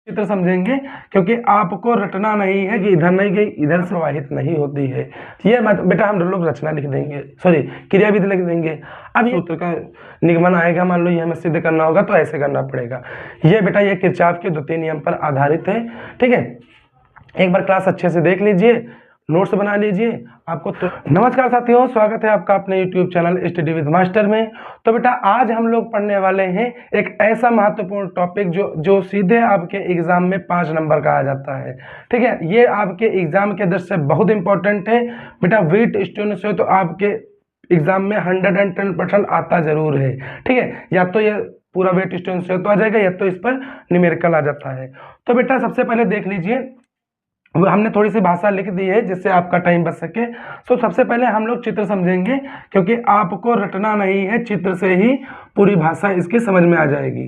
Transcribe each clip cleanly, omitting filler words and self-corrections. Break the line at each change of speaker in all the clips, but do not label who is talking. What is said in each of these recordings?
चित्र समझेंगे, क्योंकि आपको रटना नहीं है कि इधर नहीं गई इधर से प्रवाहित नहीं होती है। ये मत बेटा हम लोग रचना लिख देंगे, सॉरी क्रियाविधि लिख देंगे। अब सूत्र का निगमन आएगा, मान लो ये हमें सिद्ध करना होगा तो ऐसे करना पड़ेगा। ये बेटा ये किरचॉफ के द्वितीय नियम पर आधारित है, ठीक है। एक बार क्लास अच्छे से देख लीजिए, नोट्स बना लीजिए आपको तो। नमस्कार साथियों, स्वागत है आपका अपने YouTube channel study with master में। तो बेटा आज हम लोग पढ़ने वाले हैं एक ऐसा महत्वपूर्ण टॉपिक जो सीधे आपके एग्जाम में 5 नंबर का आ जाता है, ठीक है। ये आपके एग्जाम के दृष्टि से बहुत इंपॉर्टेंट है बेटा। वेट स्टूडेंट से तो आपके एग्जाम में 110% आता जरूर है, ठीक है। या तो ये पूरा वेट स्टूडेंट से तो आ जाएगा, या तो इस पर न्यूमेरिकल आ जाता है। तो बेटा सबसे पहले देख लीजिए, वो हमने थोड़ी सी भाषा लिख दी है जिससे आपका टाइम बच सके। तो सबसे पहले हम लोग चित्र समझेंगे, क्योंकि आपको रटना नहीं है, चित्र से ही पूरी भाषा इसकी समझ में आ जाएगी।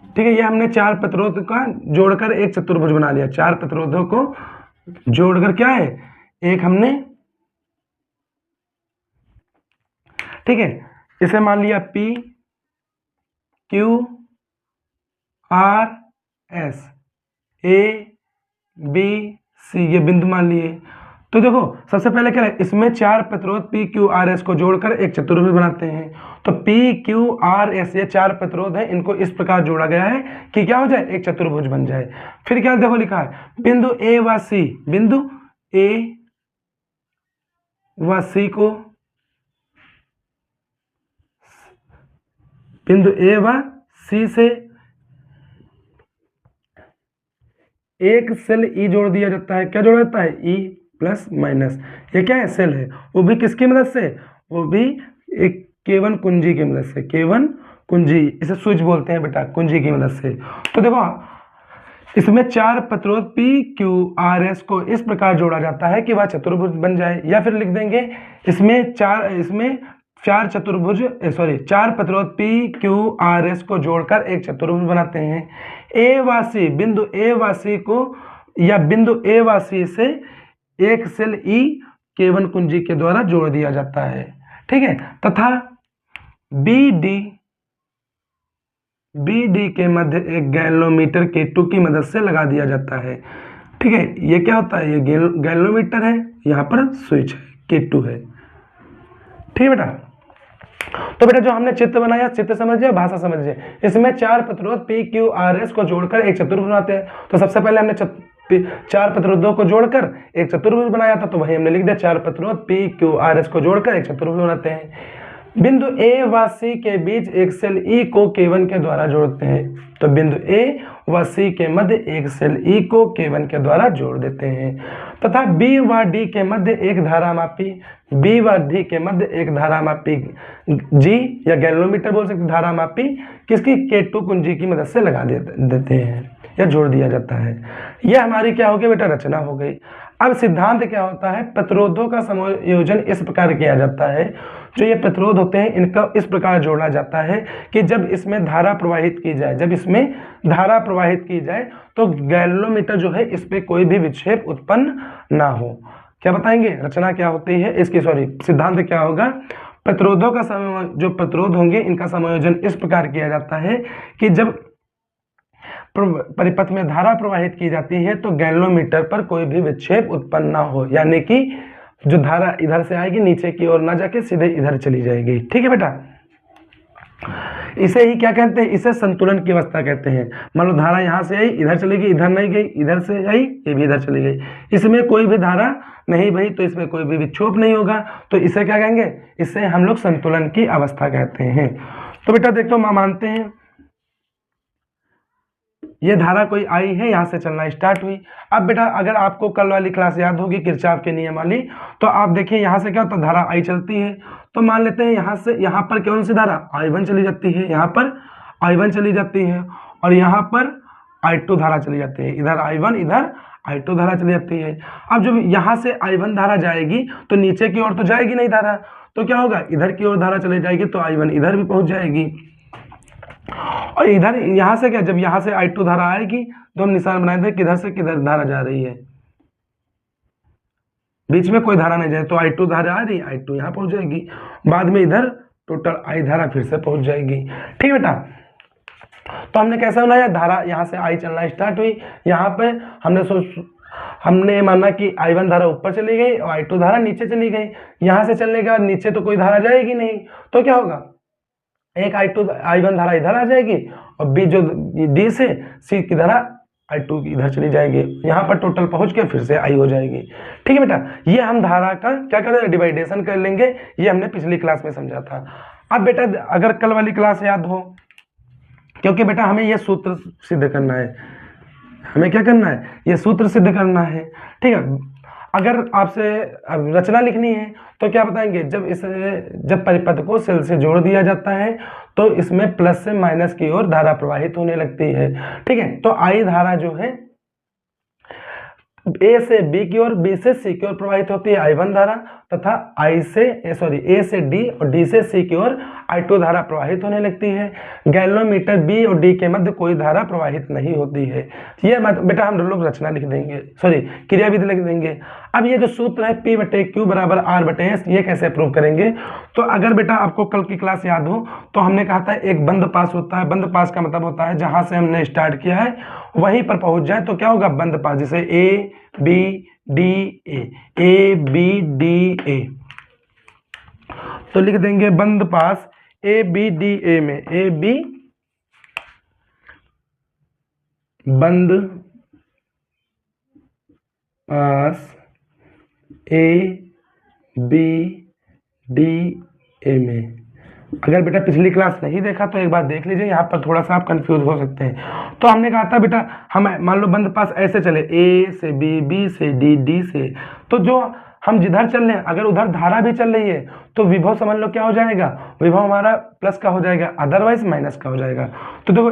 ठीक है, ये हमने 4 प्रतिरोध का जोड़कर एक चतुर्भुज बना लिया। 4 प्रतिरोधों को जोड़कर क्या है, एक हमने, ठीक है। इसे मान लिया P Q R S A B C, ये बिंदु मान लिए। तो देखो सबसे पहले क्या है, इसमें 4 प्रतिरोध P Q R S को जोड़कर एक चतुर्भुज बनाते हैं। तो P Q R S ये 4 प्रतिरोध है, इनको इस प्रकार जोड़ा गया है कि क्या हो जाए, एक चतुर्भुज बन जाए। फिर क्या देखो लिखा है, बिंदु A व C, बिंदु A व C को, बिंदु A व C से एक सेल E जोड़ दिया जाता है। क्या जोड़ा जाता है, E प्लस माइनस। ये क्या है, सेल है, वो भी किसकी मदद से, वो भी एक K1 कुंजी की मदद से। K1 कुंजी, इसे स्विच बोलते हैं बेटा, कुंजी की मदद से। तो देखो इसमें 4 प्रतिरोध P Q R S को इस प्रकार जोड़ा जाता है कि वह चतुर्भुज बन जाए। या फिर लिख देंगे इसमें 4 चतुर्भुज, सॉरी 4 प्रतिरोध P Q R S को जोड़कर एक चतुर्भुज बनाते हैं। A व C, बिंदु A व C को, या बिंदु A व C से एक सेल E K1 कुंजी के द्वारा जोड़ दिया जाता है, ठीक है। तथा BD के मध्य एक गैल्वेनोमीटर K2 की मदद से लगा दिया जाता है, ठीक है। ये क्या होता है, ये गैल्वेनोमीटर है, यहाँ पर स्विच है, K2 है, ठीक है बेटा। तो बेटा जो हमने चित्र बनाया, चित्र समझिए, भाषा समझिए। इसमें 4 प्रतिरोध P Q R S को जोड़कर एक चतुर्भुज बनाते हैं। तो सबसे पहले हमने 4 प्रतिरोधों को जोड़कर एक चतुर्भुज बनाया था, तो वही हमने लिख दिया, 4 प्रतिरोध P Q R S को जोड़कर एक चतुर्भुज बनाते हैं। बिंदु A व C के बीच एक सेल E को K1 के द्वारा जोड़ते हैं। तो बिंदु A व C के मध्य एक सेल E को K1 के द्वारा जोड़ देते हैं। तथा B व D के मध्य एक धारामापी, B व D के मध्य एक धारामापी G या गैल्वेनोमीटर बोल सकते, धारामापी किसकी, K2 कुंजी की मदद से लगा देते हैं या जोड़ दिया जाता है। यह हमारी क्या हो गई बेटा, रचना हो गई। अब सिद्धांत क्या होता है, प्रतिरोधों का समायोजन इस प्रकार किया जाता है। जो ये प्रतिरोध होते हैं इनका इस प्रकार जोड़ा जाता है कि जब इसमें धारा प्रवाहित की जाए, जब इसमें धारा प्रवाहित की जाए तो गैल्वेनोमीटर जो है इस पे कोई भी विक्षेप उत्पन्न ना हो। क्या बताएंगे, रचना क्या होती है इसकी, सॉरी सिद्धांत क्या होगा। प्रतिरोधों का जो प्रतिरोध होंगे इनका समायोजन इस प्रकार किया जाता है कि जब परिपथ में धारा प्रवाहित की जाती है तो गैल्वेनोमीटर पर कोई भी विक्षेप उत्पन्न ना हो, यानी कि जो धारा इधर से आएगी नीचे की ओर ना जाके सीधे इधर चली जाएगी, ठीक है बेटा। इसे ही क्या कहते हैं, इसे संतुलन की अवस्था कहते हैं। मान लो धारा यहाँ से आई, इधर चली गई, इधर नहीं गई, इधर से आई, ये भी इधर चली गई, इसमें कोई भी धारा नहीं बही, तो इसमें कोई भी विक्षोभ नहीं होगा, तो इसे क्या कहेंगे, इसे हम लोग संतुलन की अवस्था कहते हैं। तो बेटा देखो मानते हैं ये धारा कोई आई है, यहाँ से चलना स्टार्ट हुई। अब बेटा अगर आपको कल वाली क्लास याद होगी किरचॉफ के नियम वाली, तो आप देखिए यहाँ से क्या होता है, धारा I चलती है। तो मान लेते हैं यहाँ से यहाँ पर कौन सी धारा, I1 चली जाती है, यहाँ पर I1 चली जाती है, और यहाँ पर I2 धारा चली जाती है। इधर I1, इधर I2 धारा चली जाती है। अब जब यहाँ से I1 धारा जाएगी तो नीचे की ओर तो जाएगी नहीं धारा, तो क्या होगा, इधर की ओर धारा चली जाएगी, तो I1 इधर भी पहुँच जाएगी। और इधर यहाँ से क्या, जब यहाँ से I2 धारा आएगी तो हम निशान बनाए थे किधर से किधर धारा जा रही है, बीच में कोई धारा नहीं जाए, तो I2 धारा आ रही, I2 यहाँ पहुँच जाएगी। बाद में इधर टोटल आई धारा फिर से पहुंच जाएगी। ठीक है बेटा, तो हमने कैसा बनाया, धारा यहाँ से आई चलना स्टार्ट हुई, यहाँ पे हमने माना कि I1 धारा ऊपर चली गई और I2 धारा नीचे चली गई। यहाँ से चलने के बाद नीचे तो कोई धारा जाएगी नहीं, तो क्या होगा, एक I1 धारा इधर आ जाएगी और B जो D से C की धारा I2 इधर चली जाएगी, यहाँ पर टोटल पहुंच के फिर से I हो जाएगी। ठीक है बेटा, ये हम धारा का क्या करें, डिवाइडेशन कर लेंगे, ये हमने पिछली क्लास में समझा था। अब बेटा अगर कल वाली क्लास याद हो, क्योंकि बेटा हमें यह सूत्र सिद्ध करना है, हमें क्या करना है, ये सूत्र सिद्ध करना है। ठीक है, अगर आपसे रचना लिखनी है तो क्या बताएंगे, जब परिपथ को सेल से जोड़ दिया जाता है तो इसमें प्लस से माइनस की ओर धारा प्रवाहित होने लगती है। ठीक है, तो आई धारा जो है ए से बी की ओर, बी से सी की ओर प्रवाहित होती है I1 धारा, तथा ए से डी और डी से सी की ओर I2 धारा प्रवाहित होने लगती है। गैल्वेनोमीटर बी और डी के मध्य कोई धारा प्रवाहित नहीं होती है। ये बेटा हम लोग रचना लिख देंगे, क्रियाविधि लिख देंगे। अब ये जो सूत्र है P बटे Q बराबर R बटे S, ये कैसे प्रूव करेंगे, तो अगर बेटा आपको कल की क्लास याद हो तो हमने कहा था एक बंद पास होता है, बंद पास का मतलब होता है जहां से हमने स्टार्ट किया है वहीं पर पहुंच जाए तो क्या होगा, बंद पास, जैसे A B D A, तो लिख देंगे बंद पास ABDA में, AB बंद पास ABDA में। अगर बेटा पिछली क्लास नहीं देखा तो एक बार देख लीजिए, यहाँ पर थोड़ा सा आप कंफ्यूज हो सकते हैं। तो हमने कहा था बेटा हम मान लो बंद पास ऐसे चले, A से B, B से D, D से, तो जो हम जिधर चल रहे हैं अगर उधर धारा भी चल रही है तो विभव समझ लो क्या हो जाएगा, विभव हमारा प्लस का हो जाएगा, अदरवाइज माइनस का हो जाएगा। तो देखो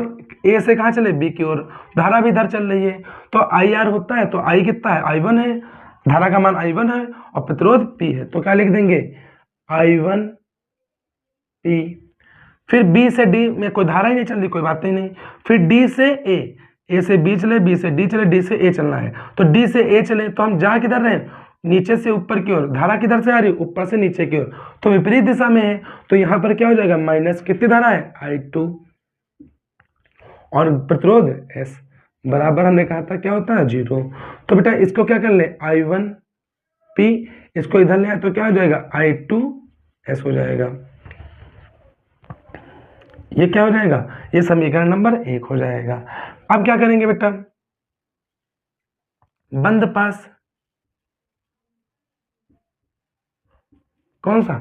A से कहाँ चले, B की ओर, धारा भी इधर चल रही है तो IR होता है, तो I कितना है, I1 है, धारा का मान I1 है और प्रतिरोध P है, तो क्या लिख देंगे I1 P। फिर B से D में कोई धारा ही नहीं चल रही, कोई बात ही नहीं। फिर D से A से B चले, B से D चले, D से A चलना है, तो D से A चले तो हम जा किधर रहे, नीचे से ऊपर की ओर, धारा किधर से आ रही है, ऊपर से नीचे की ओर, तो विपरीत दिशा में है, तो यहाँ पर क्या हो जाएगा, माइनस कितनी धारा है, I2 और प्रतिरोध S बराबर हमने कहा था क्या होता है, 0। तो बेटा इसको क्या कर ले, I1 P, इसको इधर ले आए तो क्या हो जाएगा, I2 S हो जाएगा। ये क्या हो जाएगा, ये समीकरण नंबर 1 हो जाएगा। अब क्या करेंगे बेटा, बंद पास कौन सा,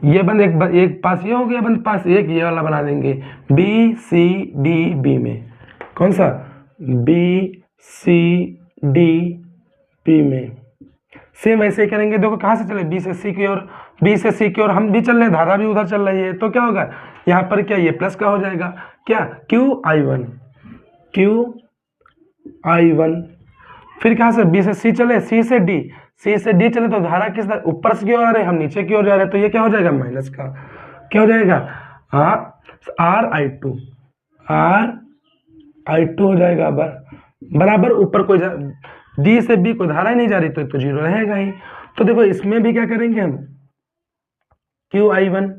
ये बंद एक पास ये हो गया, बंद पास एक ये वाला बना देंगे B C D B में, कौन सा B C D B में। सेम ऐसे ही करेंगे, देखो कहाँ से चले, B से C की ओर, B से C की ओर हम भी चल रहे हैं, धारा भी उधर चल रही है, तो क्या होगा यहाँ पर क्या, ये प्लस का हो जाएगा, क्या QI1, फिर कहाँ से B से C चले, C से D चले तो धारा किस ऊपर की ओर आ रहे हैं, हम नीचे की ओर जा रहे हैं, तो ये क्या हो जाएगा, माइनस का, क्या हो जाएगा, RI2 हो जाएगा बराबर, ऊपर कोई D से B कोई धारा ही नहीं जा रही तो 0 रहेगा ही। तो देखो इसमें भी क्या करेंगे हम, QI1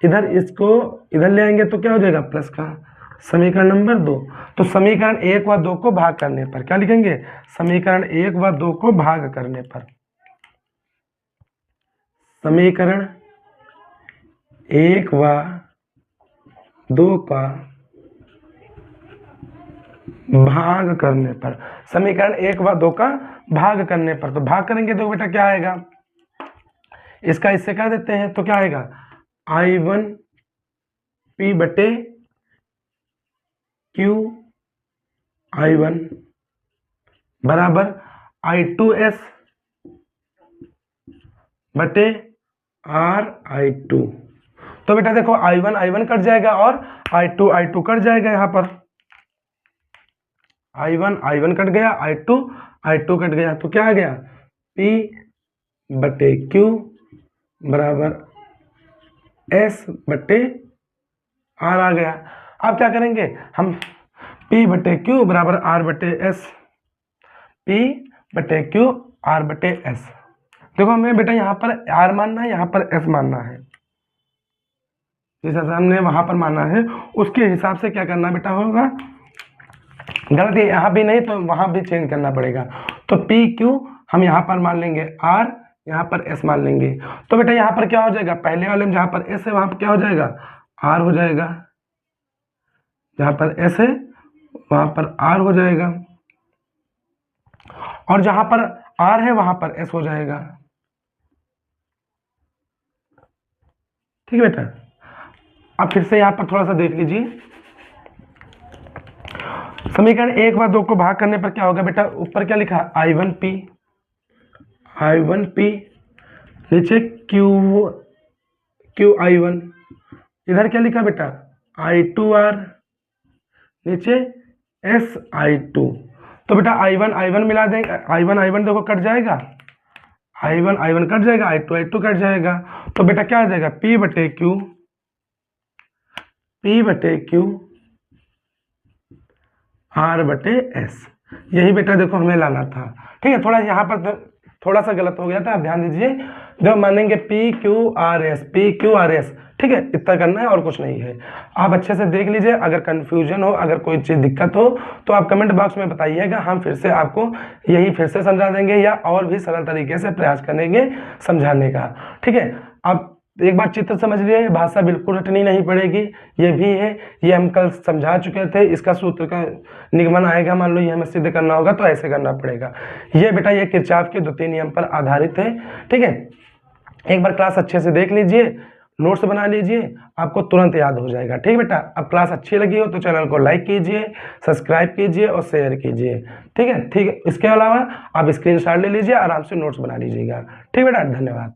इधर, इसको इधर ले आएंगे तो क्या हो जाएगा, प्लस का, समीकरण नंबर 2। तो समीकरण 1 व 2 को भाग करने पर क्या लिखेंगे, समीकरण 1 व 2 को भाग करने पर, समीकरण 1 व 2 का भाग करने पर, समीकरण 1 व 2 का भाग करने पर, तो भाग करेंगे तो बेटा क्या आएगा, इसका इससे कर देते हैं तो क्या आएगा, I1 P बटे QI1 बराबर I2S बटे RI2। तो बेटा देखो I1 कट जाएगा और I2 कट जाएगा, यहाँ पर I1 कट गया, I2 कट गया, तो क्या आ गया, P बटे Q बराबर S बटे R आ गया। अब क्या करेंगे हम, P बटे Q बराबर R बटे S, P बटे Q R बटे S। देखो हमें बेटा यहाँ पर R मानना है, यहाँ पर S मानना है, जिस हिसाब हमने वहाँ पर माना है उसके हिसाब से क्या करना बेटा होगा, गलत है यहाँ भी नहीं तो वहाँ भी चेंज करना पड़ेगा। तो पी क्यू हम यहाँ पर मान लेंगे आर, यहाँ पर एस मान लेंगे। तो बेटा यहाँ पर क्या हो जाएगा, पहले वाले में जहाँ पर एस है वहाँ पर क्या हो जाएगा, आर हो जाएगा, जहाँ पर एस है वहाँ पर आर हो जाएगा, और जहाँ पर आर है वहाँ पर एस हो जाएगा। ठीक है बेटा, अब फिर से यहाँ पर थोड़ा सा देख लीजिए, समीकरण 1/2 को भाग करने पर क्या होगा बेटा, ऊपर क्या लिखा I1P, नीचे QI1, इधर क्या लिखा बेटा I2R, नीचे SI2। तो बेटा I1 मिला देंगे, I1 देखो कट जाएगा, I1 कट जाएगा, I2 कट जाएगा। तो बेटा क्या आ जाएगा, P बटे Q R बटे S। यही बेटा देखो हमें लाना था। ठीक है, थोड़ा यहाँ पर थोड़ा सा गलत हो गया था, आप ध्यान दीजिए। जब मानेंगे PQRS, ठीक है, इतना करना है और कुछ नहीं है। आप अच्छे से देख लीजिए, अगर कंफ्यूजन हो, अगर कोई चीज़ दिक्कत हो तो आप कमेंट बॉक्स में बताइएगा, हम फिर से आपको यही फिर से समझा देंगे या और भी सरल तरीके से प्रयास करेंगे समझाने का। ठीक है, आप एक बार चित्र समझ लिए, भाषा बिल्कुल रटनी नहीं पड़ेगी। ये भी है, ये हम कल समझा चुके थे, इसका सूत्र का निगमन आएगा, मान लो ये हमें सिद्ध करना होगा तो ऐसे करना पड़ेगा। ये बेटा ये किरचॉफ के द्वितीय नियम पर आधारित है। ठीक है, एक बार क्लास अच्छे से देख लीजिए, नोट्स बना लीजिए, आपको तुरंत याद हो जाएगा। ठीक बेटा, अब क्लास अच्छी लगी हो तो चैनल को लाइक कीजिए, सब्सक्राइब कीजिए और शेयर कीजिए। ठीक है, इसके अलावा आप स्क्रीनशॉट ले लीजिए, आराम से नोट्स बना लीजिएगा। ठीक बेटा, धन्यवाद।